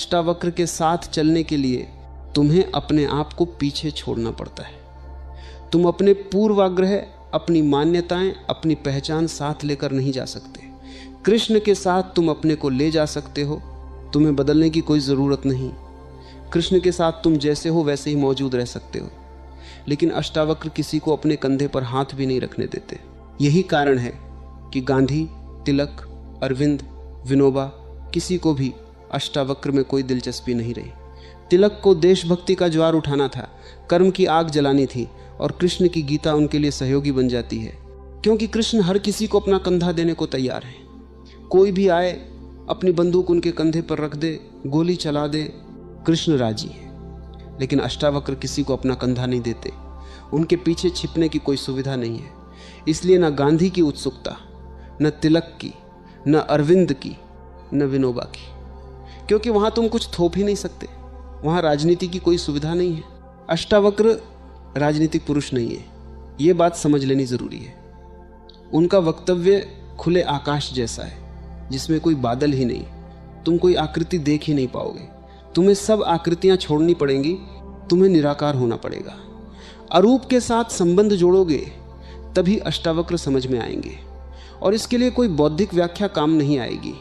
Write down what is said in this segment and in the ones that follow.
अष्टावक्र के साथ चलने के लिए तुम्हें अपने आप को पीछे छोड़ना पड़ता है। तुम अपने पूर्वाग्रह, अपनी मान्यताएं, अपनी पहचान साथ लेकर नहीं जा सकते। कृष्ण के साथ तुम अपने को ले जा सकते हो, तुम्हें बदलने की कोई ज़रूरत नहीं। कृष्ण के साथ तुम जैसे हो वैसे ही मौजूद रह सकते हो। लेकिन अष्टावक्र किसी को अपने कंधे पर हाथ भी नहीं रखने देते। यही कारण है कि गांधी, तिलक, अरविंद, विनोबा, किसी को भी अष्टावक्र में कोई दिलचस्पी नहीं रही। तिलक को देशभक्ति का ज्वार उठाना था, कर्म की आग जलानी थी, और कृष्ण की गीता उनके लिए सहयोगी बन जाती है, क्योंकि कृष्ण हर किसी को अपना कंधा देने को तैयार है। कोई भी आए, अपनी बंदूक उनके कंधे पर रख दे, गोली चला दे, कृष्ण राजी है। लेकिन अष्टावक्र किसी को अपना कंधा नहीं देते। उनके पीछे छिपने की कोई सुविधा नहीं है। इसलिए न गांधी की उत्सुकता, न तिलक की, न अरविंद की, न विनोबा की, क्योंकि वहां तुम कुछ थोप ही नहीं सकते। वहां राजनीति की कोई सुविधा नहीं है। अष्टावक्र राजनीतिक पुरुष नहीं है, ये बात समझ लेनी जरूरी है। उनका वक्तव्य खुले आकाश जैसा है, जिसमें कोई बादल ही नहीं। तुम कोई आकृति देख ही नहीं पाओगे। तुम्हें सब आकृतियां छोड़नी पड़ेंगी, तुम्हें निराकार होना पड़ेगा। अरूप के साथ संबंध जोड़ोगे तभी अष्टावक्र समझ में आएंगे, और इसके लिए कोई बौद्धिक व्याख्या काम नहीं आएगी।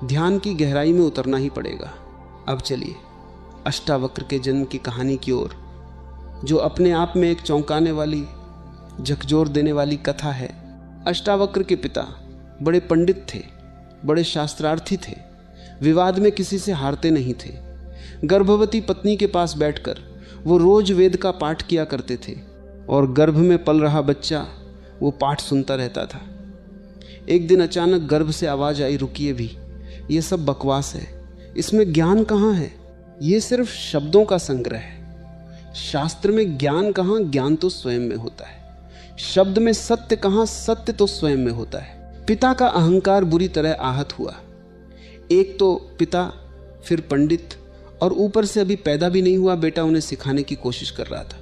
ध्यान की गहराई में उतरना ही पड़ेगा। अब चलिए अष्टावक्र के जन्म की कहानी की ओर, जो अपने आप में एक चौंकाने वाली, झकझोर देने वाली कथा है। अष्टावक्र के पिता बड़े पंडित थे, बड़े शास्त्रार्थी थे, विवाद में किसी से हारते नहीं थे। गर्भवती पत्नी के पास बैठकर वो रोज वेद का पाठ किया करते थे, और गर्भ में पल रहा बच्चा वो पाठ सुनता रहता था। एक दिन अचानक गर्भ से आवाज आई, रुकिए भी, ये सब बकवास है, इसमें ज्ञान कहाँ है? ये सिर्फ शब्दों का संग्रह है। शास्त्र में ज्ञान कहाँ? ज्ञान तो स्वयं में होता है। शब्द में सत्य कहाँ? सत्य तो स्वयं में होता है। पिता का अहंकार बुरी तरह आहत हुआ। एक तो पिता, फिर पंडित, और ऊपर से अभी पैदा भी नहीं हुआ बेटा उन्हें सिखाने की कोशिश कर रहा था।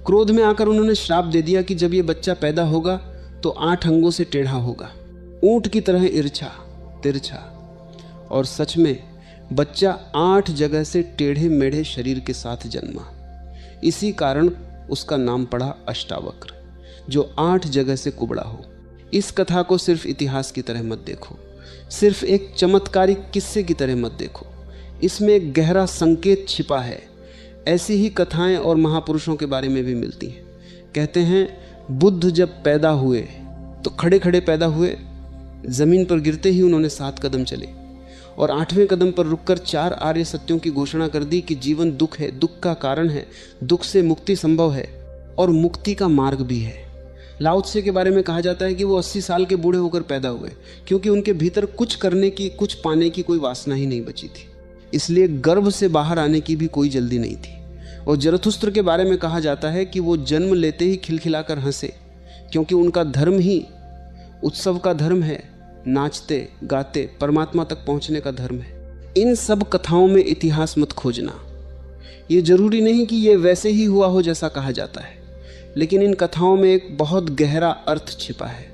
क्रोध में आकर उन्होंने श्राप दे दिया कि जब ये बच्चा पैदा होगा तो 8 अंगों से टेढ़ा होगा, ऊंट की तरह इर्छा तिरछा। और सच में बच्चा 8 जगह से टेढ़े मेढ़े शरीर के साथ जन्मा। इसी कारण उसका नाम पड़ा अष्टावक्र, जो 8 जगह से कुबड़ा हो। इस कथा को सिर्फ इतिहास की तरह मत देखो, सिर्फ एक चमत्कारिक किस्से की तरह मत देखो। इसमें एक गहरा संकेत छिपा है। ऐसी ही कथाएं और महापुरुषों के बारे में भी मिलती हैं। कहते हैं बुद्ध जब पैदा हुए तो खड़े खड़े पैदा हुए, जमीन पर गिरते ही उन्होंने 7 कदम चले, और 8वें कदम पर रुककर 4 आर्य सत्यों की घोषणा कर दी कि जीवन दुख है, दुख का कारण है, दुख से मुक्ति संभव है और मुक्ति का मार्ग भी है। लाओ त्से के बारे में कहा जाता है कि वो 80 साल के बूढ़े होकर पैदा हुए, क्योंकि उनके भीतर कुछ करने की, कुछ पाने की कोई वासना ही नहीं बची थी। इसलिए गर्भ से बाहर आने की भी कोई जल्दी नहीं थी। और जरथुस्त्र के बारे में कहा जाता है कि वो जन्म लेते ही खिलखिलाकर हंसे, क्योंकि उनका धर्म ही उत्सव का धर्म है, नाचते गाते परमात्मा तक पहुंचने का धर्म है। इन सब कथाओं में इतिहास मत खोजना। ये जरूरी नहीं कि ये वैसे ही हुआ हो जैसा कहा जाता है, लेकिन इन कथाओं में एक बहुत गहरा अर्थ छिपा है।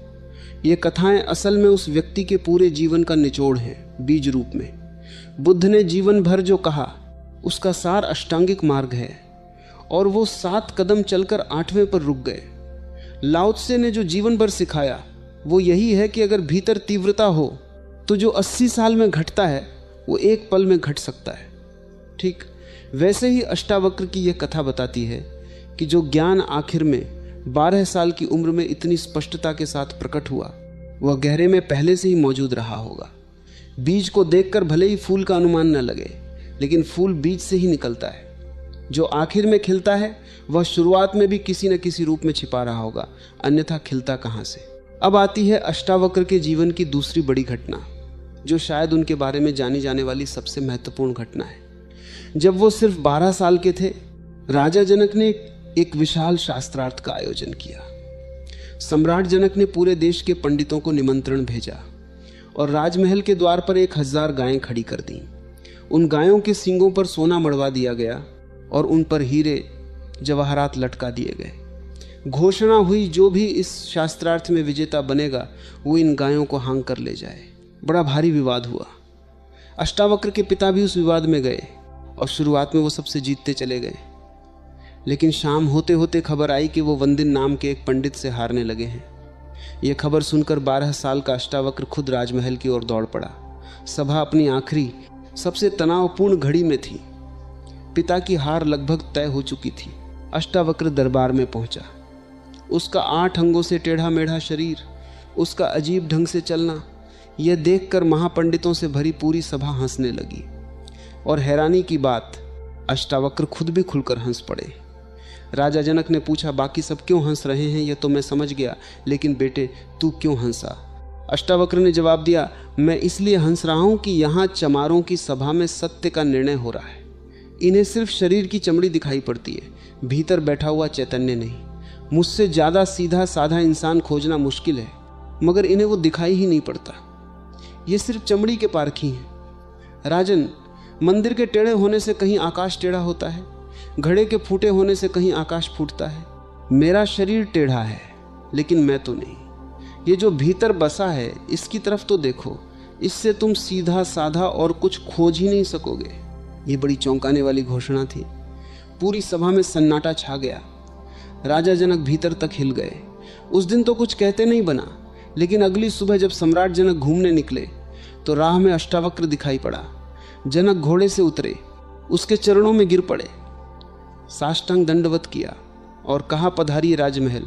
ये कथाएं असल में उस व्यक्ति के पूरे जीवन का निचोड़ हैं, बीज रूप में। बुद्ध ने जीवन भर जो कहा उसका सार अष्टांगिक मार्ग है, और वो 7 कदम चलकर 8वें पर रुक गए। लाओ त्से ने जो जीवन भर सिखाया वो यही है कि अगर भीतर तीव्रता हो तो जो 80 साल में घटता है वो 1 पल में घट सकता है। ठीक वैसे ही अष्टावक्र की यह कथा बताती है कि जो ज्ञान आखिर में 12 साल की उम्र में इतनी स्पष्टता के साथ प्रकट हुआ, वह गहरे में पहले से ही मौजूद रहा होगा। बीज को देखकर भले ही फूल का अनुमान न लगे, लेकिन फूल बीज से ही निकलता है। जो आखिर में खिलता है वह शुरुआत में भी किसी न किसी रूप में छिपा रहा होगा, अन्यथा खिलता कहाँ से। अब आती है अष्टावक्र के जीवन की दूसरी बड़ी घटना, जो शायद उनके बारे में जानी जाने वाली सबसे महत्वपूर्ण घटना है। जब वो सिर्फ 12 साल के थे, राजा जनक ने एक विशाल शास्त्रार्थ का आयोजन किया। सम्राट जनक ने पूरे देश के पंडितों को निमंत्रण भेजा और राजमहल के द्वार पर 1000 गायें खड़ी कर दी। उन गायों के सींगों पर सोना मढ़वा दिया गया और उन पर हीरे जवाहरात लटका दिए गए। घोषणा हुई, जो भी इस शास्त्रार्थ में विजेता बनेगा वो इन गायों को हांग कर ले जाए। बड़ा भारी विवाद हुआ। अष्टावक्र के पिता भी उस विवाद में गए, और शुरुआत में वो सबसे जीतते चले गए, लेकिन शाम होते होते खबर आई कि वो वंदिन नाम के एक पंडित से हारने लगे हैं। यह खबर सुनकर 12 साल का अष्टावक्र खुद राजमहल की ओर दौड़ पड़ा। सभा अपनी आखिरी सबसे तनावपूर्ण घड़ी में थी। पिता की हार लगभग तय हो चुकी थी। अष्टावक्र दरबार में पहुंचा। उसका 8 अंगों से टेढ़ा मेढ़ा शरीर, उसका अजीब ढंग से चलना, यह देखकर महापंडितों से भरी पूरी सभा हंसने लगी। और हैरानी की बात, अष्टावक्र खुद भी खुलकर हंस पड़े। राजा जनक ने पूछा, बाकी सब क्यों हंस रहे हैं यह तो मैं समझ गया, लेकिन बेटे तू क्यों हंसा? अष्टावक्र ने जवाब दिया, मैं इसलिए हंस रहा हूं कि यहाँ चमारों की सभा में सत्य का निर्णय हो रहा है। इन्हें सिर्फ शरीर की चमड़ी दिखाई पड़ती है, भीतर बैठा हुआ चैतन्य नहीं। मुझसे ज़्यादा सीधा साधा इंसान खोजना मुश्किल है, मगर इन्हें वो दिखाई ही नहीं पड़ता। ये सिर्फ चमड़ी के पारखी हैं। राजन, मंदिर के टेढ़े होने से कहीं आकाश टेढ़ा होता है, घड़े के फूटे होने से कहीं आकाश फूटता है। मेरा शरीर टेढ़ा है, लेकिन मैं तो नहीं। ये जो भीतर बसा है इसकी तरफ तो देखो, इससे तुम सीधा साधा और कुछ खोज ही नहीं सकोगे। ये बड़ी चौंकाने वाली घोषणा थी। पूरी सभा में सन्नाटा छा गया। राजा जनक भीतर तक हिल गए। उस दिन तो कुछ कहते नहीं बना, लेकिन अगली सुबह जब सम्राट जनक घूमने निकले तो राह में अष्टावक्र दिखाई पड़ा। जनक घोड़े से उतरे, उसके चरणों में गिर पड़े, साष्टांग दंडवत किया और कहा, पधारिए राजमहल,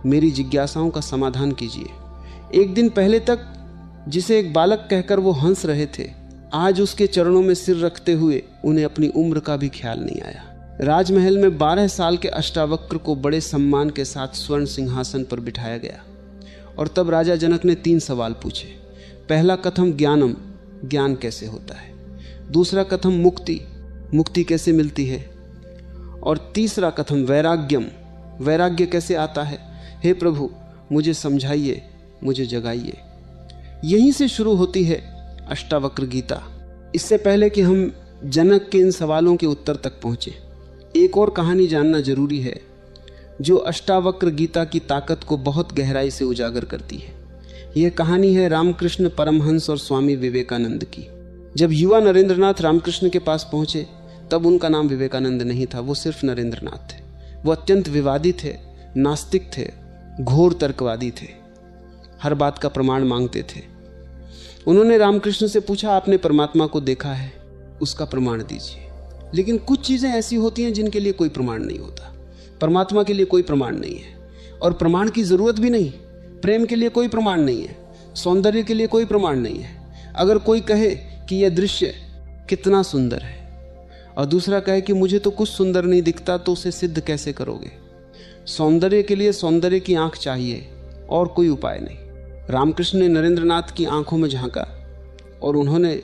मेरी जिज्ञासाओं का समाधान कीजिए। एक दिन पहले तक जिसे एक बालक कहकर वो हंस रहे थे, आज उसके चरणों में सिर रखते हुए उन्हें अपनी उम्र का भी ख्याल नहीं आया। राजमहल में 12 साल के अष्टावक्र को बड़े सम्मान के साथ स्वर्ण सिंहासन पर बिठाया गया और तब राजा जनक ने 3 सवाल पूछे। पहला, कथम ज्ञानम, ज्ञान कैसे होता है? दूसरा, कथम मुक्ति, मुक्ति कैसे मिलती है? और तीसरा, कथम वैराग्यम, वैराग्य कैसे आता है? हे प्रभु, मुझे समझाइए, मुझे जगाइए। यहीं से शुरू होती है अष्टावक्र गीता। इससे पहले कि हम जनक के इन सवालों के उत्तर तक पहुँचे, एक और कहानी जानना जरूरी है जो अष्टावक्र गीता की ताकत को बहुत गहराई से उजागर करती है। यह कहानी है रामकृष्ण परमहंस और स्वामी विवेकानंद की। जब युवा नरेंद्रनाथ रामकृष्ण के पास पहुंचे तब उनका नाम विवेकानंद नहीं था, वो सिर्फ नरेंद्रनाथ थे। वो अत्यंत विवादी थे, नास्तिक थे, घोर तर्कवादी थे, हर बात का प्रमाण मांगते थे। उन्होंने रामकृष्ण से पूछा, आपने परमात्मा को देखा है, उसका प्रमाण दीजिए। लेकिन कुछ चीज़ें ऐसी होती हैं जिनके लिए कोई प्रमाण नहीं होता। परमात्मा के लिए कोई प्रमाण नहीं है और प्रमाण की ज़रूरत भी नहीं। प्रेम के लिए कोई प्रमाण नहीं है, सौंदर्य के लिए कोई प्रमाण नहीं है। अगर कोई कहे कि यह दृश्य कितना सुंदर है और दूसरा कहे कि मुझे तो कुछ सुंदर नहीं दिखता, तो उसे सिद्ध कैसे करोगे? सौंदर्य के लिए सौंदर्य की आंख चाहिए और कोई उपाय नहीं। रामकृष्ण ने नरेंद्रनाथ की आंखों में झांका और उन्होंने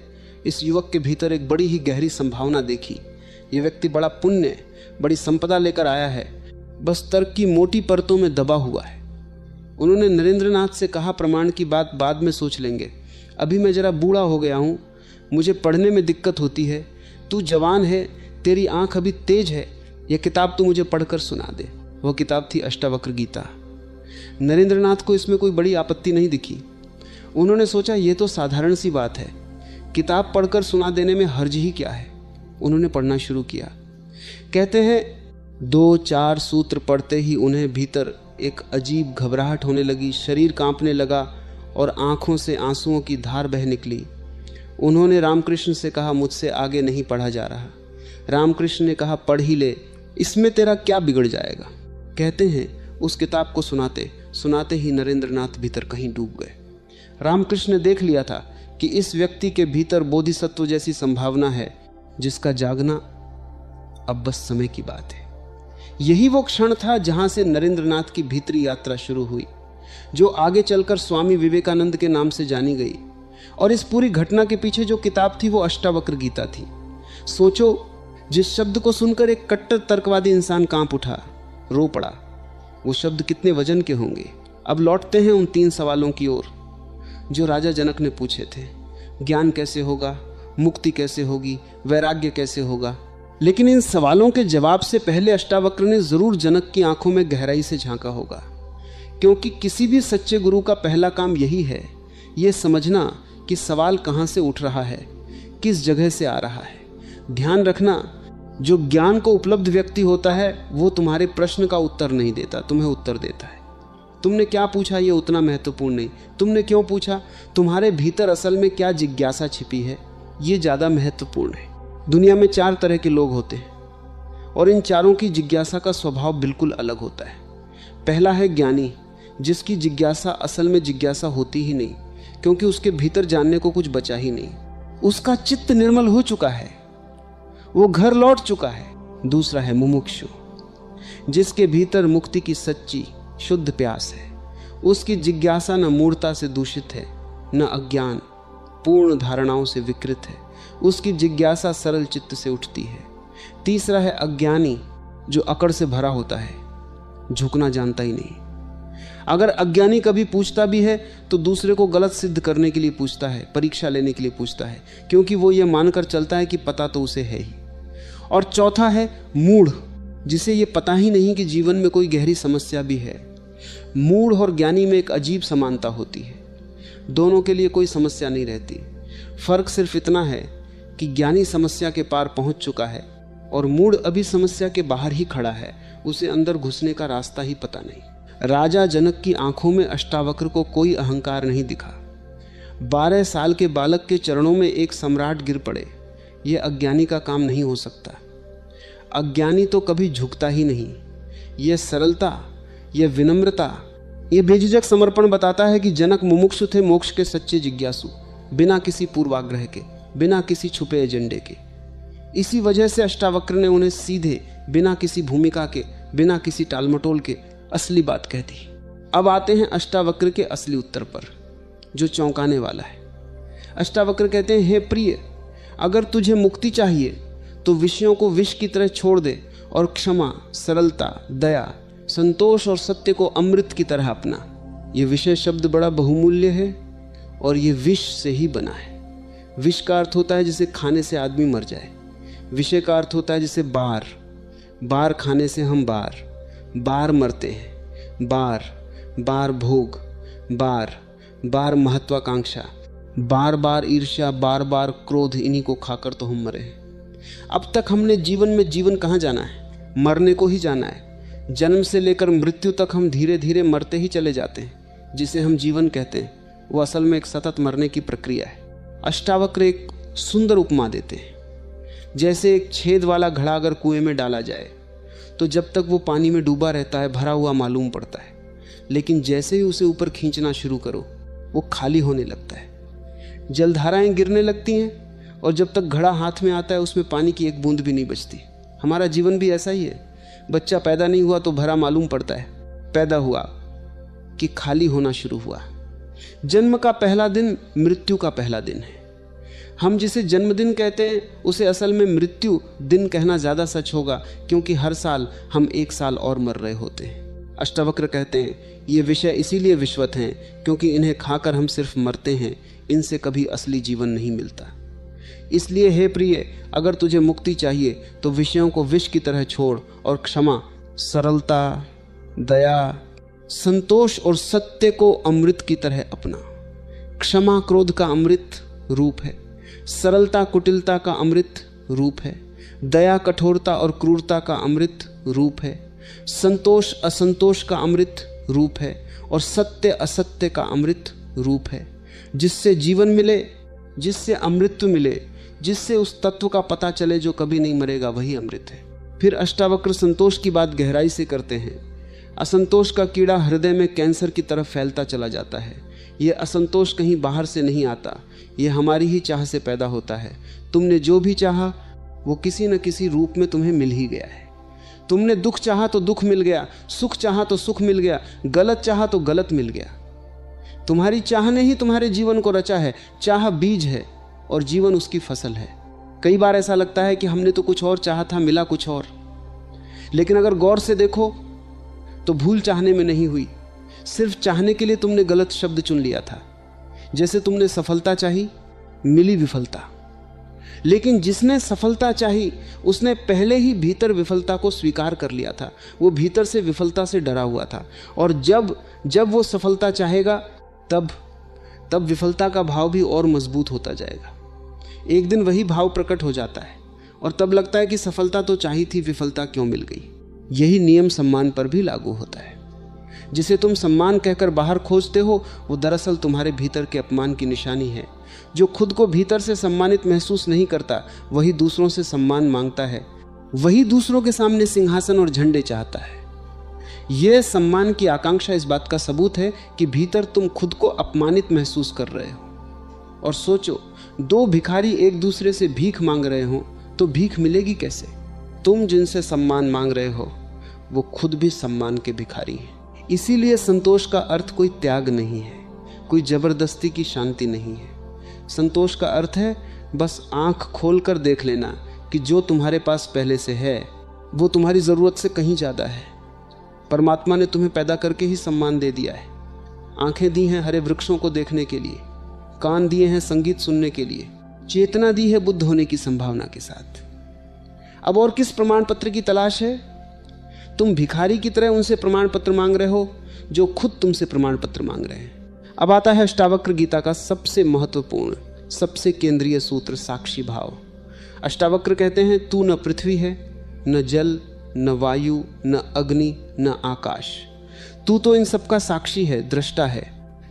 इस युवक के भीतर एक बड़ी ही गहरी संभावना देखी। ये व्यक्ति बड़ा पुण्य, बड़ी संपदा लेकर आया है, बस तर्क की मोटी परतों में दबा हुआ है। उन्होंने नरेंद्रनाथ से कहा, प्रमाण की बात बाद में सोच लेंगे, अभी मैं जरा बूढ़ा हो गया हूँ, मुझे पढ़ने में दिक्कत होती है, तू जवान है, तेरी आंख अभी तेज है, यह किताब तू मुझे पढ़कर सुना दे। वह किताब थी अष्टावक्र गीता। नरेंद्रनाथ को इसमें कोई बड़ी आपत्ति नहीं दिखी। उन्होंने सोचा ये तो साधारण सी बात है, किताब पढ़कर सुना देने में हर्ज ही क्या है। उन्होंने पढ़ना शुरू किया। कहते हैं 2-4 सूत्र पढ़ते ही उन्हें भीतर एक अजीब घबराहट होने लगी, शरीर कांपने लगा और आंखों से आंसुओं की धार बह निकली। उन्होंने रामकृष्ण से कहा, मुझसे आगे नहीं पढ़ा जा रहा। रामकृष्ण ने कहा, पढ़ ही ले, इसमें तेरा क्या बिगड़ जाएगा। कहते हैं उस किताब को सुनाते सुनाते ही नरेंद्रनाथ भीतर कहीं डूब गए। रामकृष्ण ने देख लिया था कि इस व्यक्ति के भीतर बोधिसत्व जैसी संभावना है जिसका जागना अब बस समय की बात है। यही वो क्षण था जहां से नरेंद्रनाथ की भीतरी यात्रा शुरू हुई, जो आगे चलकर स्वामी विवेकानंद के नाम से जानी गई। और इस पूरी घटना के पीछे जो किताब थी वो अष्टावक्र गीता थी। सोचो, जिस शब्द को सुनकर एक कट्टर तर्कवादी इंसान कांप उठा, रो पड़ा, वो शब्द कितने वजन के होंगे। अब लौटते हैं उन 3 सवालों की ओर जो राजा जनक ने पूछे थे। ज्ञान कैसे होगा, मुक्ति कैसे होगी, वैराग्य कैसे होगा। लेकिन इन सवालों के जवाब से पहले अष्टावक्र ने जरूर जनक की आंखों में गहराई से झांका होगा, क्योंकि किसी भी सच्चे गुरु का पहला काम यही है, ये समझना कि सवाल कहाँ से उठ रहा है, किस जगह से आ रहा है। ध्यान रखना, जो ज्ञान को उपलब्ध व्यक्ति होता है वो तुम्हारे प्रश्न का उत्तर नहीं देता, तुम्हें उत्तर देता है। तुमने क्या पूछा ये उतना महत्वपूर्ण नहीं, तुमने क्यों पूछा, तुम्हारे भीतर असल में क्या जिज्ञासा छिपी है, ये ज़्यादा महत्वपूर्ण है। दुनिया में 4 तरह के लोग होते हैं और इन चारों की जिज्ञासा का स्वभाव बिल्कुल अलग होता है। पहला है ज्ञानी, जिसकी जिज्ञासा असल में जिज्ञासा होती ही नहीं, क्योंकि उसके भीतर जानने को कुछ बचा ही नहीं। उसका चित्त निर्मल हो चुका है, वो घर लौट चुका है। दूसरा है मुमुक्षु, जिसके भीतर मुक्ति की सच्ची शुद्ध प्यास है। उसकी जिज्ञासा न मूढ़ता से दूषित है, न अज्ञान पूर्ण धारणाओं से विकृत है। उसकी जिज्ञासा सरल चित्त से उठती है। तीसरा है अज्ञानी, जो अकड़ से भरा होता है, झुकना जानता ही नहीं। अगर अज्ञानी कभी पूछता भी है तो दूसरे को गलत सिद्ध करने के लिए पूछता है, परीक्षा लेने के लिए पूछता है, क्योंकि वो ये मानकर चलता है कि पता तो उसे है ही। और चौथा है मूढ़, जिसे ये पता ही नहीं कि जीवन में कोई गहरी समस्या भी है। मूढ़ और ज्ञानी में एक अजीब समानता होती है, दोनों के लिए कोई समस्या नहीं रहती। फर्क सिर्फ इतना है कि ज्ञानी समस्या के पार पहुंच चुका है और मूढ़ अभी समस्या के बाहर ही खड़ा है, उसे अंदर घुसने का रास्ता ही पता नहीं। राजा जनक की आंखों में अष्टावक्र को कोई अहंकार नहीं दिखा। 12 साल के बालक के चरणों में एक सम्राट गिर पड़े, यह अज्ञानी का काम नहीं हो सकता। अज्ञानी तो कभी झुकता ही नहीं। यह सरलता, यह विनम्रता, यह बेझिझक समर्पण बताता है कि जनक मुमुक्षु थे, मोक्ष के सच्चे जिज्ञासु, बिना किसी पूर्वाग्रह के, बिना किसी छुपे एजेंडे के। इसी वजह से अष्टावक्र ने उन्हें सीधे, बिना किसी भूमिका के, बिना किसी टालमटोल के असली बात कह दी। अब आते हैं अष्टावक्र के असली उत्तर पर, जो चौंकाने वाला है। अष्टावक्र कहते हैं, हे प्रिय, अगर तुझे मुक्ति चाहिए तो विषयों को विष की तरह छोड़ दे और क्षमा, सरलता, दया, संतोष और सत्य को अमृत की तरह अपना। ये विषय शब्द बड़ा बहुमूल्य है और ये विष से ही बना है। विष का अर्थ होता है जिसे खाने से आदमी मर जाए। विषय का अर्थ होता है जिसे बार बार खाने से हम बार बार मरते हैं। बार बार भोग, बार बार महत्वाकांक्षा, बार बार ईर्ष्या, बार बार क्रोध, इन्हीं को खाकर तो हम मरे हैं। अब तक हमने जीवन में जीवन कहाँ जाना है? मरने को ही जाना है। जन्म से लेकर मृत्यु तक हम धीरे धीरे मरते ही चले जाते हैं। जिसे हम जीवन कहते हैं वो असल में एक सतत मरने की प्रक्रिया है। अष्टावक्र एक सुंदर उपमा देते हैं। जैसे एक छेद वाला घड़ा अगर कुएं में डाला जाए तो जब तक वो पानी में डूबा रहता है भरा हुआ मालूम पड़ता है, लेकिन जैसे ही उसे ऊपर खींचना शुरू करो वो खाली होने लगता है। जलधाराएं गिरने लगती हैं और जब तक घड़ा हाथ में आता है उसमें पानी की एक बूंद भी नहीं बचती। हमारा जीवन भी ऐसा ही है। बच्चा पैदा नहीं हुआ तो भरा मालूम पड़ता है, पैदा हुआ कि खाली होना शुरू हुआ। जन्म का पहला दिन मृत्यु का पहला दिन है। हम जिसे जन्मदिन कहते हैं उसे असल में मृत्यु दिन कहना ज़्यादा सच होगा, क्योंकि हर साल हम 1 साल और मर रहे होते हैं। अष्टावक्र कहते हैं ये विषय इसीलिए विश्वत हैं क्योंकि इन्हें खाकर हम सिर्फ मरते हैं, इनसे कभी असली जीवन नहीं मिलता। इसलिए हे प्रिय, अगर तुझे मुक्ति चाहिए तो विषयों को विष की तरह छोड़ और क्षमा, सरलता, दया, संतोष और सत्य को अमृत की तरह अपना। क्षमा क्रोध का अमृत रूप है, सरलता कुटिलता का अमृत रूप है, दया कठोरता और क्रूरता का अमृत रूप है, संतोष असंतोष का अमृत रूप है और सत्य असत्य का अमृत रूप है। जिससे जीवन मिले, जिससे अमृत मिले, जिससे उस तत्व का पता चले जो कभी नहीं मरेगा, वही अमृत है। फिर अष्टावक्र संतोष की बात गहराई से करते हैं। असंतोष का कीड़ा हृदय में कैंसर की तरफ फैलता चला जाता है। यह असंतोष कहीं बाहर से नहीं आता, यह हमारी ही चाह से पैदा होता है। तुमने जो भी चाहा वो किसी न किसी रूप में तुम्हें मिल ही गया है। तुमने दुख चाहा तो दुख मिल गया, सुख चाहा तो सुख मिल गया, गलत चाहा तो गलत मिल गया। तुम्हारी चाह ने ही तुम्हारे जीवन को रचा है। चाह बीज है और जीवन उसकी फसल है। कई बार ऐसा लगता है कि हमने तो कुछ और चाहा था, मिला कुछ और। लेकिन अगर गौर से देखो तो भूल चाहने में नहीं हुई, सिर्फ चाहने के लिए तुमने गलत शब्द चुन लिया था। जैसे तुमने सफलता चाही, मिली विफलता। लेकिन जिसने सफलता चाही उसने पहले ही भीतर विफलता को स्वीकार कर लिया था। वो भीतर से विफलता से डरा हुआ था, और जब वो सफलता चाहेगा तब विफलता का भाव भी और मजबूत होता जाएगा। एक दिन वही भाव प्रकट हो जाता है और तब लगता है कि सफलता तो चाहिए थी, विफलता क्यों मिल गई। यही नियम सम्मान पर भी लागू होता है। जिसे तुम सम्मान कहकर बाहर खोजते हो वो दरअसल तुम्हारे भीतर के अपमान की निशानी है। जो खुद को भीतर से सम्मानित महसूस नहीं करता वही दूसरों से सम्मान मांगता है, वही दूसरों के सामने सिंहासन और झंडे चाहता है। यह सम्मान की आकांक्षा इस बात का सबूत है कि भीतर तुम खुद को अपमानित महसूस कर रहे हो। और सोचो, दो भिखारी एक दूसरे से भीख मांग रहे हो तो भीख मिलेगी कैसे? तुम जिनसे सम्मान मांग रहे हो वो खुद भी सम्मान के भिखारी हैं। इसीलिए संतोष का अर्थ कोई त्याग नहीं है, कोई जबरदस्ती की शांति नहीं है। संतोष का अर्थ है बस आंख खोल कर देख लेना कि जो तुम्हारे पास पहले से है वो तुम्हारी ज़रूरत से कहीं ज़्यादा है। परमात्मा ने तुम्हें पैदा करके ही सम्मान दे दिया है। आंखें दी हैं हरे वृक्षों को देखने के लिए, कान दिए हैं संगीत सुनने के लिए, चेतना दी है बुद्ध होने की संभावना के साथ। अब और किस प्रमाण पत्र की तलाश है? तुम भिखारी की तरह उनसे प्रमाण पत्र मांग रहे हो जो खुद तुमसे प्रमाण पत्र मांग रहे हैं। अब आता है अष्टावक्र गीता का सबसे महत्वपूर्ण, सबसे केंद्रीय सूत्र, साक्षी भाव। अष्टावक्र कहते हैं, तू न पृथ्वी है, न जल, न वायु, न अग्नि, न आकाश। तू तो इन सब का साक्षी है, दृष्टा है,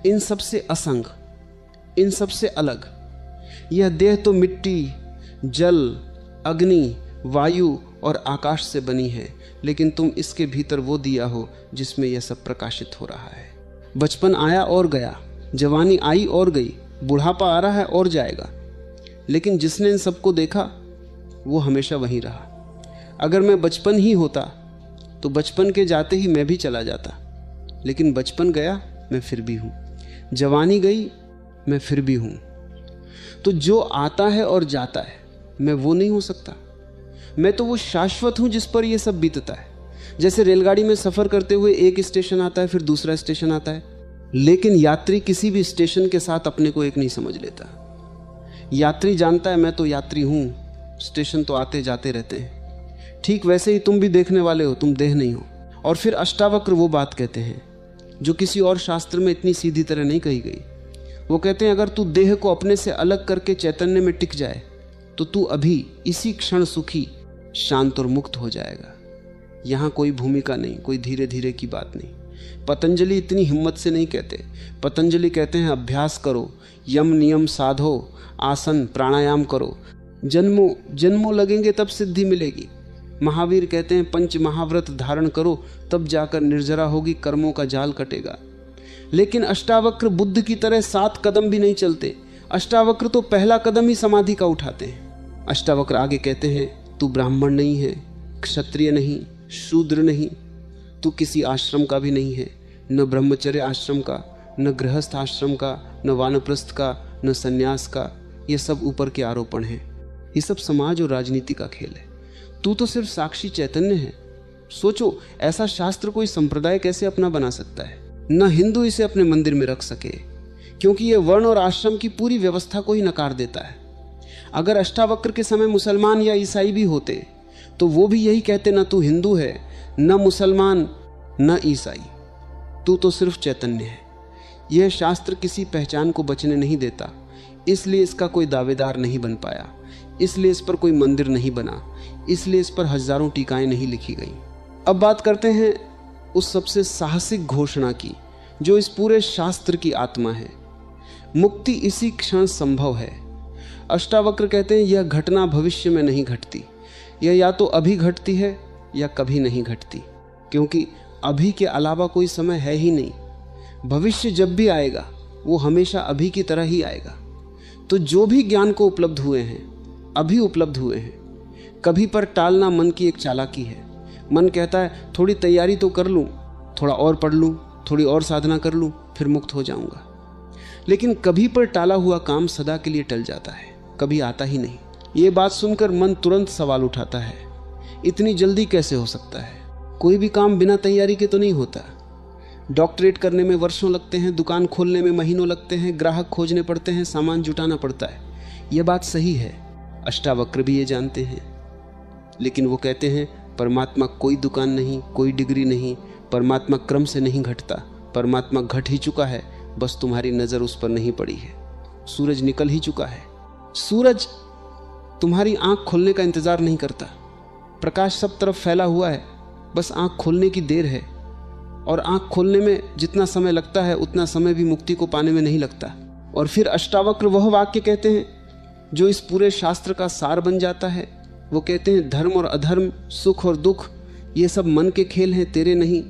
इन सब से असंग, इन सब से अलग। यह देह तो मिट्टी, जल, अग्नि, वायु और आकाश से बनी है, लेकिन तुम इसके भीतर वो दिया हो जिसमें यह सब प्रकाशित हो रहा है। बचपन आया और गया, जवानी आई और गई, बुढ़ापा आ रहा है और जाएगा, लेकिन जिसने इन सबको देखा वो हमेशा वहीं रहा। अगर मैं बचपन ही होता तो बचपन के जाते ही मैं भी चला जाता, लेकिन बचपन गया मैं फिर भी हूँ, जवानी गई मैं फिर भी हूँ। तो जो आता है और जाता है मैं वो नहीं हो सकता। मैं तो वो शाश्वत हूँ जिस पर ये सब बीतता है। जैसे रेलगाड़ी में सफ़र करते हुए एक स्टेशन आता है, फिर दूसरा स्टेशन आता है, लेकिन यात्री किसी भी स्टेशन के साथ अपने को एक नहीं समझ लेता। यात्री जानता है मैं तो यात्री हूँ, स्टेशन तो आते जाते रहते हैं। ठीक वैसे ही तुम भी देखने वाले हो, तुम देह नहीं हो। और फिर अष्टावक्र वो बात कहते हैं जो किसी और शास्त्र में इतनी सीधी तरह नहीं कही गई। वो कहते हैं, अगर तू देह को अपने से अलग करके चैतन्य में टिक जाए तो तू अभी इसी क्षण सुखी, शांत और मुक्त हो जाएगा। यहाँ कोई भूमिका नहीं, कोई धीरे धीरे की बात नहीं। पतंजलि इतनी हिम्मत से नहीं कहते। पतंजलि कहते हैं अभ्यास करो, यम नियम साधो, आसन प्राणायाम करो, जन्मों जन्मों लगेंगे तब सिद्धि मिलेगी। महावीर कहते हैं पंच महाव्रत धारण करो, तब जाकर निर्जरा होगी, कर्मों का जाल कटेगा। लेकिन अष्टावक्र बुद्ध की तरह 7 कदम भी नहीं चलते। अष्टावक्र तो पहला कदम ही समाधि का उठाते हैं। अष्टावक्र आगे कहते हैं, तू ब्राह्मण नहीं है, क्षत्रिय नहीं, शूद्र नहीं, तू किसी आश्रम का भी नहीं है, न ब्रह्मचर्य आश्रम का, न गृहस्थ आश्रम का, न वानप्रस्थ का, न सन्यास का। ये सब ऊपर के आरोपण हैं, ये सब समाज और राजनीति का खेल है। तू तो सिर्फ साक्षी चैतन्य है। सोचो, ऐसा शास्त्र कोई संप्रदाय कैसे अपना बना सकता है? न हिंदू इसे अपने मंदिर में रख सके, क्योंकि यह वर्ण और आश्रम की पूरी व्यवस्था को ही नकार देता है। अगर अष्टावक्र के समय मुसलमान या ईसाई भी होते तो वो भी यही कहते, न तू हिंदू है, न मुसलमान, न ईसाई, तू तो सिर्फ चैतन्य है। यह शास्त्र किसी पहचान को बचने नहीं देता, इसलिए इसका कोई दावेदार नहीं बन पाया, इसलिए इस पर कोई मंदिर नहीं बना, इसलिए इस पर हजारों टीकाएं नहीं लिखी गई। अब बात करते हैं उस सबसे साहसिक घोषणा की जो इस पूरे शास्त्र की आत्मा है। मुक्ति इसी क्षण संभव है। अष्टावक्र कहते हैं, यह घटना भविष्य में नहीं घटती, यह या तो अभी घटती है या कभी नहीं घटती, क्योंकि अभी के अलावा कोई समय है ही नहीं। भविष्य जब भी आएगा वो हमेशा अभी की तरह ही आएगा। तो जो भी ज्ञान को उपलब्ध हुए हैं अभी उपलब्ध हुए हैं। कभी पर टालना मन की एक चालाकी है। मन कहता है थोड़ी तैयारी तो कर लूँ, थोड़ा और पढ़ लूँ, थोड़ी और साधना कर लूँ, फिर मुक्त हो जाऊँगा। लेकिन कभी पर टाला हुआ काम सदा के लिए टल जाता है, कभी आता ही नहीं। ये बात सुनकर मन तुरंत सवाल उठाता है, इतनी जल्दी कैसे हो सकता है? कोई भी काम बिना तैयारी के तो नहीं होता। डॉक्टरेट करने में वर्षों लगते हैं, दुकान खोलने में महीनों लगते हैं, ग्राहक खोजने पड़ते हैं, सामान जुटाना पड़ता है। यह बात सही है, अष्टावक्र भी ये जानते हैं। लेकिन वो कहते हैं परमात्मा कोई दुकान नहीं, कोई डिग्री नहीं, परमात्मा क्रम से नहीं घटता, परमात्मा घट ही चुका है, बस तुम्हारी नज़र उस पर नहीं पड़ी है। सूरज निकल ही चुका है। सूरज तुम्हारी आंख खोलने का इंतजार नहीं करता। प्रकाश सब तरफ फैला हुआ है, बस आंख खोलने की देर है। और आंख खोलने में जितना समय लगता है उतना समय भी मुक्ति को पाने में नहीं लगता। और फिर अष्टावक्र वह वाक्य कहते हैं जो इस पूरे शास्त्र का सार बन जाता है। वो कहते हैं, धर्म और अधर्म, सुख और दुख, ये सब मन के खेल हैं, तेरे नहीं।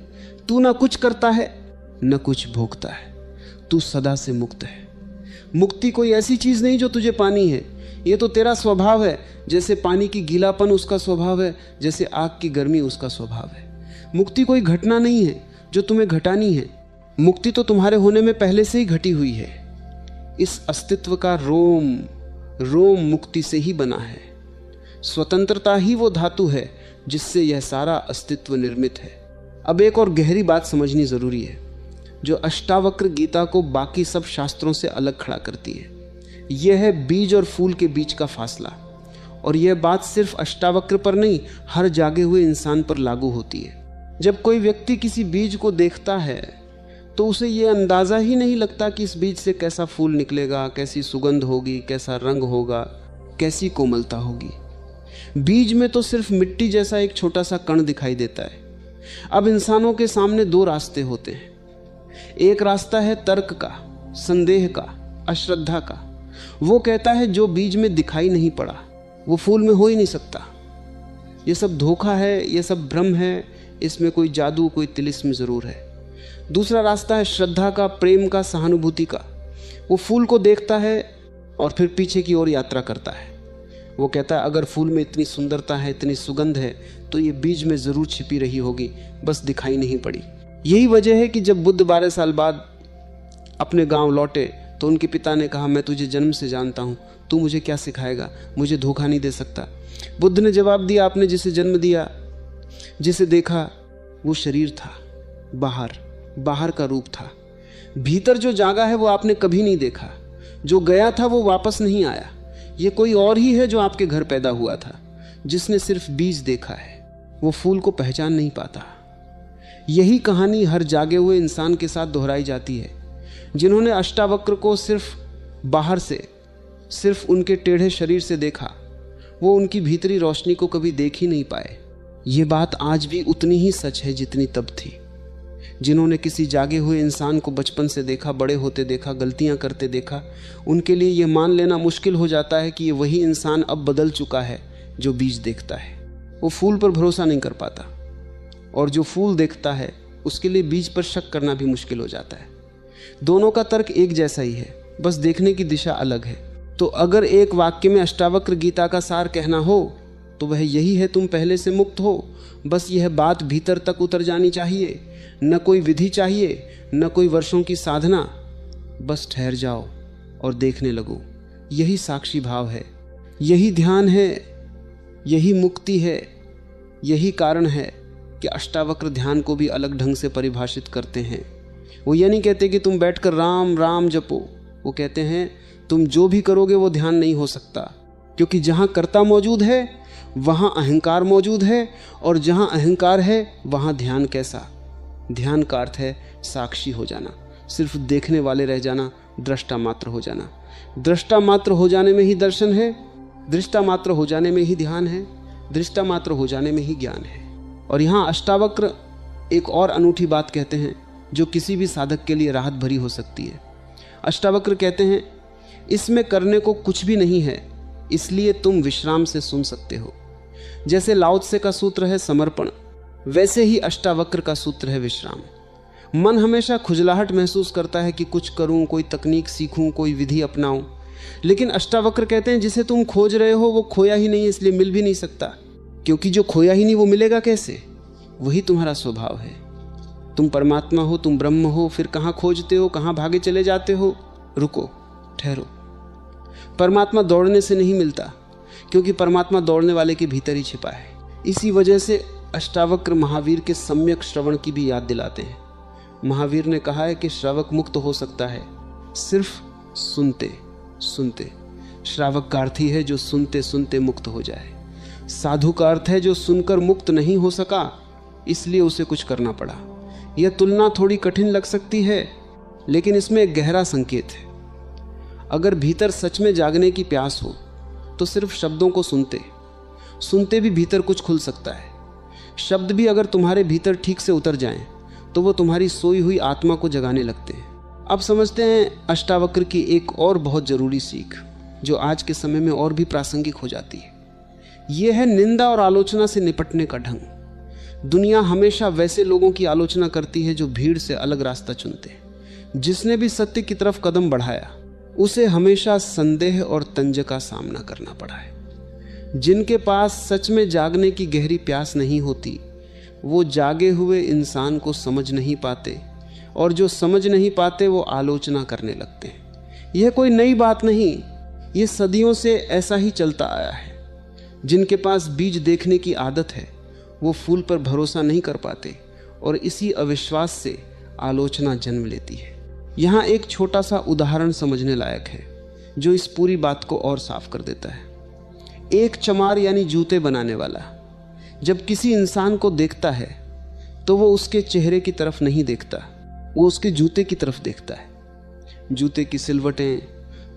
तू ना कुछ करता है न कुछ भोगता है, तू सदा से मुक्त है। मुक्ति कोई ऐसी चीज नहीं जो तुझे पानी है, ये तो तेरा स्वभाव है। जैसे पानी की गीलापन उसका स्वभाव है, जैसे आग की गर्मी उसका स्वभाव है। मुक्ति कोई घटना नहीं है जो तुम्हें घटानी है। मुक्ति तो तुम्हारे होने में पहले से ही घटी हुई है। इस अस्तित्व का रोम रोम मुक्ति से ही बना है। स्वतंत्रता ही वो धातु है जिससे यह सारा अस्तित्व निर्मित है। अब एक और गहरी बात समझनी जरूरी है जो अष्टावक्र गीता को बाकी सब शास्त्रों से अलग खड़ा करती है। यह है बीज और फूल के बीच का फासला। और यह बात सिर्फ अष्टावक्र पर नहीं, हर जागे हुए इंसान पर लागू होती है। जब कोई व्यक्ति किसी बीज को देखता है तो उसे यह अंदाजा ही नहीं लगता कि इस बीज से कैसा फूल निकलेगा, कैसी सुगंध होगी, कैसा रंग होगा, कैसी कोमलता होगी। बीज में तो सिर्फ मिट्टी जैसा एक छोटा सा कण दिखाई देता है। अब इंसानों के सामने दो रास्ते होते हैं। एक रास्ता है तर्क का, संदेह का, अश्रद्धा का। वो कहता है जो बीज में दिखाई नहीं पड़ा वो फूल में हो ही नहीं सकता, ये सब धोखा है, ये सब भ्रम है, इसमें कोई जादू, कोई तिलिस्म जरूर है। दूसरा रास्ता है श्रद्धा का, प्रेम का, सहानुभूति का। वो फूल को देखता है और फिर पीछे की ओर यात्रा करता है। वो कहता है अगर फूल में इतनी सुंदरता है, इतनी सुगंध है, तो ये बीज में जरूर छिपी रही होगी, बस दिखाई नहीं पड़ी। यही वजह है कि जब बुद्ध 12 साल बाद अपने गांव लौटे तो उनके पिता ने कहा, मैं तुझे जन्म से जानता हूं, तू मुझे क्या सिखाएगा, मुझे धोखा नहीं दे सकता। बुद्ध ने जवाब दिया, आपने जिसे जन्म दिया, जिसे देखा, वो शरीर था, बाहर का रूप था। भीतर जो जागा है वो आपने कभी नहीं देखा। जो गया था वो वापस नहीं आया। ये कोई और ही है जो आपके घर पैदा हुआ था, जिसने सिर्फ बीज देखा है, वो फूल को पहचान नहीं पाता। यही कहानी हर जागे हुए इंसान के साथ दोहराई जाती है। जिन्होंने अष्टावक्र को सिर्फ बाहर से, सिर्फ उनके टेढ़े शरीर से देखा, वो उनकी भीतरी रोशनी को कभी देख ही नहीं पाए। ये बात आज भी उतनी ही सच है जितनी तब थी। जिन्होंने किसी जागे हुए इंसान को बचपन से देखा, बड़े होते देखा, गलतियां करते देखा, उनके लिए यह मान लेना मुश्किल हो जाता है कि ये वही इंसान अब बदल चुका है जो बीज देखता है। वो फूल पर भरोसा नहीं कर पाता, और जो फूल देखता है उसके लिए बीज पर शक करना भी मुश्किल हो जाता है। दोनों का तर्क एक जैसा ही है, बस देखने की दिशा अलग है। तो अगर एक वाक्य में अष्टावक्र गीता का सार कहना हो तो वह यही है, तुम पहले से मुक्त हो। बस यह बात भीतर तक उतर जानी चाहिए। न कोई विधि चाहिए, न कोई वर्षों की साधना, बस ठहर जाओ और देखने लगो। यही साक्षी भाव है, यही ध्यान है, यही मुक्ति है। यही कारण है कि अष्टावक्र ध्यान को भी अलग ढंग से परिभाषित करते हैं। वो ये नहीं कहते कि तुम बैठकर राम राम जपो। वो कहते हैं तुम जो भी करोगे वो ध्यान नहीं हो सकता, क्योंकि जहाँ कर्ता मौजूद है वहाँ अहंकार मौजूद है, और जहाँ अहंकार है वहाँ ध्यान कैसा। ध्यान का अर्थ है साक्षी हो जाना, सिर्फ देखने वाले रह जाना, दृष्टा मात्र हो जाना। दृष्टा मात्र हो जाने में ही दर्शन है, दृष्टा मात्र हो जाने में ही ध्यान है, दृष्टा मात्र हो जाने में ही ज्ञान है। और यहाँ अष्टावक्र एक और अनूठी बात कहते हैं जो किसी भी साधक के लिए राहत भरी हो सकती है। अष्टावक्र कहते हैं इसमें करने को कुछ भी नहीं है, इसलिए तुम विश्राम से सुन सकते हो। जैसे लाओ त्से का सूत्र है समर्पण, वैसे ही अष्टावक्र का सूत्र है विश्राम। मन हमेशा खुजलाहट महसूस करता है कि कुछ करूं, कोई तकनीक सीखूं, कोई विधि अपनाऊं, लेकिन अष्टावक्र कहते हैं जिसे तुम खोज रहे हो वो खोया ही नहीं, इसलिए मिल भी नहीं सकता। क्योंकि जो खोया ही नहीं वो मिलेगा कैसे? वही तुम्हारा स्वभाव है। तुम परमात्मा हो, तुम ब्रह्म हो, फिर कहाँ खोजते हो, कहाँ भागे चले जाते हो? रुको, ठहरो। परमात्मा दौड़ने से नहीं मिलता, क्योंकि परमात्मा दौड़ने वाले के भीतर ही छिपा है। इसी वजह से अष्टावक्र महावीर के सम्यक श्रवण की भी याद दिलाते हैं। महावीर ने कहा है कि श्रावक मुक्त हो सकता है सिर्फ सुनते सुनते। श्रावक का अर्थ ही है जो सुनते सुनते मुक्त हो जाए। साधु का अर्थ है जो सुनकर मुक्त नहीं हो सका, इसलिए उसे कुछ करना पड़ा। यह तुलना थोड़ी कठिन लग सकती है, लेकिन इसमें एक गहरा संकेत है। अगर भीतर सच में जागने की प्यास हो तो सिर्फ शब्दों को सुनते भी भीतर कुछ खुल सकता है। शब्द भी अगर तुम्हारे भीतर ठीक से उतर जाएं तो वो तुम्हारी सोई हुई आत्मा को जगाने लगते हैं। अब समझते हैं अष्टावक्र की एक और बहुत जरूरी सीख, जो आज के समय में और भी प्रासंगिक हो जाती है। यह है निंदा और आलोचना से निपटने का ढंग। दुनिया हमेशा वैसे लोगों की आलोचना करती है जो भीड़ से अलग रास्ता चुनते हैं। जिसने भी सत्य की तरफ कदम बढ़ाया उसे हमेशा संदेह और तंज का सामना करना पड़ा है। जिनके पास सच में जागने की गहरी प्यास नहीं होती, वो जागे हुए इंसान को समझ नहीं पाते, और जो समझ नहीं पाते वो आलोचना करने लगते हैं। यह कोई नई बात नहीं, ये सदियों से ऐसा ही चलता आया है। जिनके पास बीज देखने की आदत है वो फूल पर भरोसा नहीं कर पाते, और इसी अविश्वास से आलोचना जन्म लेती है। यहाँ एक छोटा सा उदाहरण समझने लायक है जो इस पूरी बात को और साफ कर देता है। एक चमार यानी जूते बनाने वाला जब किसी इंसान को देखता है तो वो उसके चेहरे की तरफ नहीं देखता, वो उसके जूते की तरफ देखता है। जूते की सिलवटें,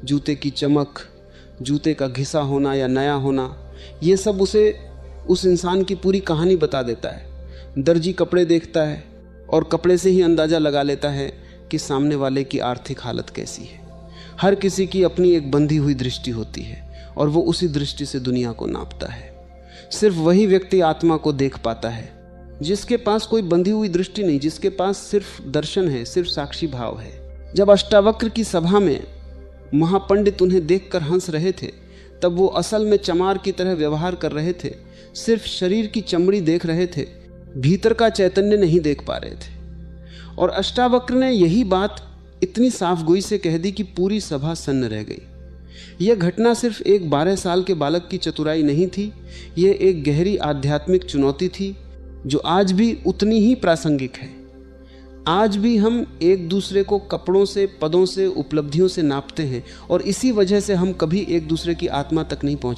जूते की चमक, जूते का घिसा होना या नया होना, ये सब उसे उस इंसान की पूरी कहानी बता देता है। दर्जी कपड़े देखता है और कपड़े से ही अंदाज़ा लगा लेता है कि सामने वाले की आर्थिक हालत कैसी है। हर किसी की अपनी एक बंधी हुई दृष्टि होती है और वो उसी दृष्टि से दुनिया को नापता है। सिर्फ वही व्यक्ति आत्मा को देख पाता है जिसके पास कोई बंधी हुई दृष्टि नहीं, जिसके पास सिर्फ दर्शन है, सिर्फ साक्षी भाव है। जब अष्टावक्र की सभा में महापंडित उन्हें देखकर हंस रहे थे तब वो असल में चमार की तरह व्यवहार कर रहे थे। सिर्फ शरीर की चमड़ी देख रहे थे, भीतर का चैतन्य नहीं देख पा रहे थे। और अष्टावक्र ने यही बात इतनी साफगोई से कह दी कि पूरी सभा सन्न रह गई। यह घटना सिर्फ एक 12 साल के बालक की चतुराई नहीं थी, यह एक गहरी आध्यात्मिक चुनौती थी जो आज भी उतनी ही प्रासंगिक है। आज भी हम एक दूसरे को कपड़ों से, पदों से, उपलब्धियों से नापते हैं, और इसी वजह से हम कभी एक दूसरे की आत्मा तक नहीं पहुंच